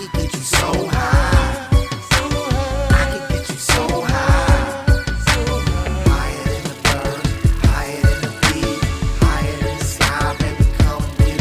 can get you so high. I can get you so high. Higher than the birds, higher than the bees, higher than the sky, baby, come with me.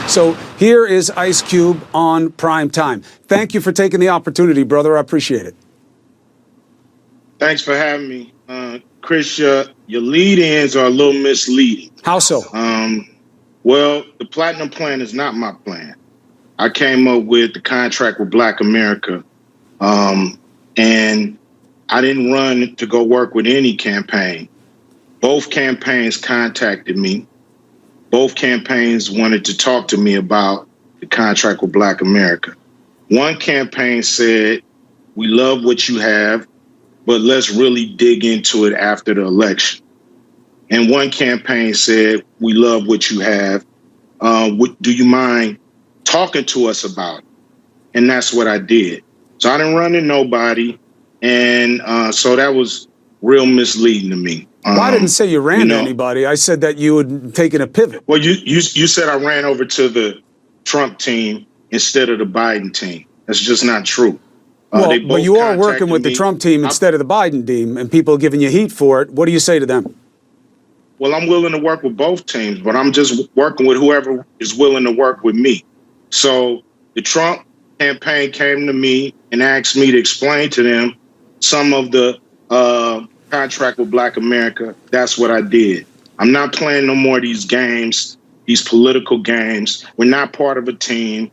So here is Ice Cube on Prime Time. Thank you for taking the opportunity, brother. I appreciate it. Thanks for having me. Chris, your lead-ins are a little misleading. How so? Well, the Platinum Plan is not my plan. I came up with the contract with Black America, and I didn't run to go work with any campaign. Both campaigns contacted me. Both campaigns wanted to talk to me about the contract with Black America. One campaign said, we love what you have, but let's really dig into it after the election. And one campaign said, we love what you have. Do you mind talking to us about it? And that's what I did. So I didn't run to nobody. And so that was real misleading to me. Well, I didn't say you ran to anybody. I said that you had taken a pivot. Well, you said I ran over to the Trump team instead of the Biden team. That's just not true. Well, but you are working with the Trump team instead of the Biden team, and people are giving you heat for it. What do you say to them? Well, I'm willing to work with both teams, but I'm just working with whoever is willing to work with me. So the Trump campaign came to me and asked me to explain to them some of the contract with Black America. That's what I did. I'm not playing no more of these games, these political games. We're not part of a team.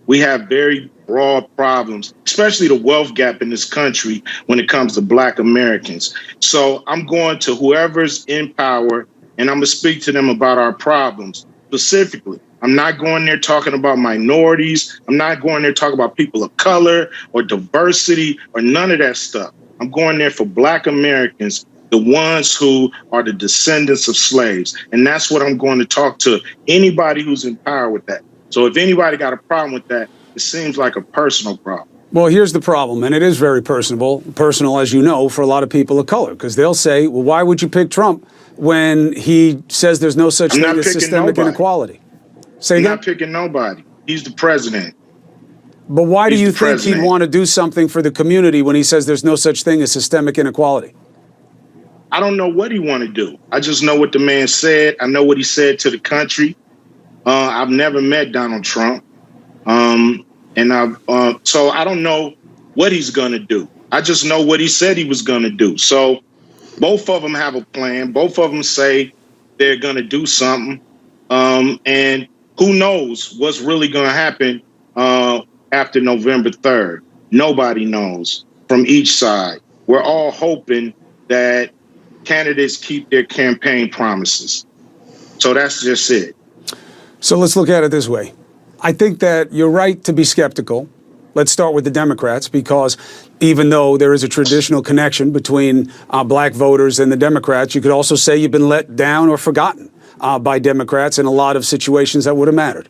We have very broad problems, especially the wealth gap in this country when it comes to Black Americans. So I'm going to whoever's in power and I'm going to speak to them about our problems specifically. I'm not going there talking about minorities. I'm not going there talking about people of color or diversity or none of that stuff. I'm going there for Black Americans, the ones who are the descendants of slaves. And that's what I'm going to talk to anybody who's in power with that. So if anybody got a problem with that, it seems like a personal problem. Well, here's the problem, and it is very personal, as you know, for a lot of people of color, because they'll say, well, why would you pick Trump when he says there's no such thing as systemic inequality? Say again? I'm not picking nobody. He's the president. But why do you think he'd want to do something for the community when he says there's no such thing as systemic inequality? I don't know what he want to do. I just know what the man said. I know what he said to the country. I've never met Donald Trump. So I don't know what he's going to do. I just know what he said he was going to do. So both of them have a plan. Both of them say they're going to do something. And who knows what's really going to happen after November 3rd. Nobody knows from each side. We're all hoping that candidates keep their campaign promises. So that's just it. So let's look at it this way. I think that you're right to be skeptical. Let's start with the Democrats, because even though there is a traditional connection between Black voters and the Democrats, you could also say you've been let down or forgotten by Democrats in a lot of situations that would have mattered.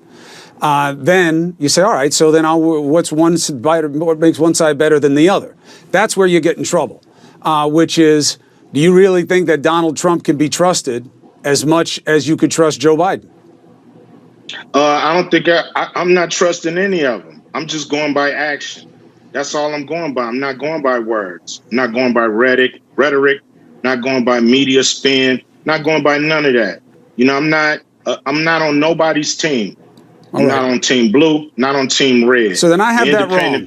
Then you say, all right, so then what makes one side better than the other? That's where you get in trouble, which is, do you really think that Donald Trump can be trusted as much as you could trust Joe Biden? I don't think I'm not trusting any of them. I'm just going by action. That's all I'm going by. I'm not going by words. I'm not going by rhetoric. not going by media spin, not going by none of that. You know, I'm not on nobody's team. I'm not on Team Blue, not on Team Red. So then I have that wrong.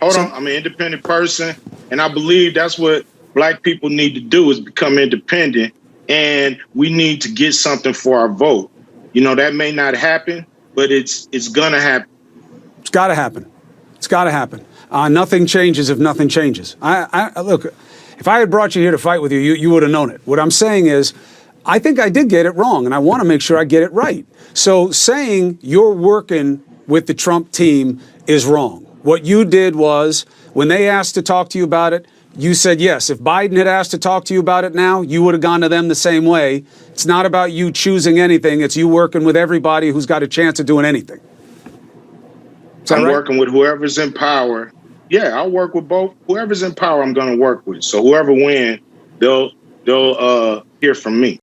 Hold on, I'm an independent person, and I believe that's what Black people need to do, is become independent, and we need to get something for our vote. You know, that may not happen, but it's gonna happen. It's got to happen. It's got to happen. Nothing changes if nothing changes. I look, if I had brought you here to fight with you, you would have known it. What I'm saying is, I think I did get it wrong, and I want to make sure I get it right. So saying you're working with the Trump team is wrong. What you did was, when they asked to talk to you about it, you said yes. If Biden had asked to talk to you about it now, you would have gone to them the same way. It's not about you choosing anything. It's you working with everybody who's got a chance of doing anything. I'm working with whoever's in power. Yeah, I'll work with both. Whoever's in power, I'm going to work with. So whoever wins, they'll hear from me.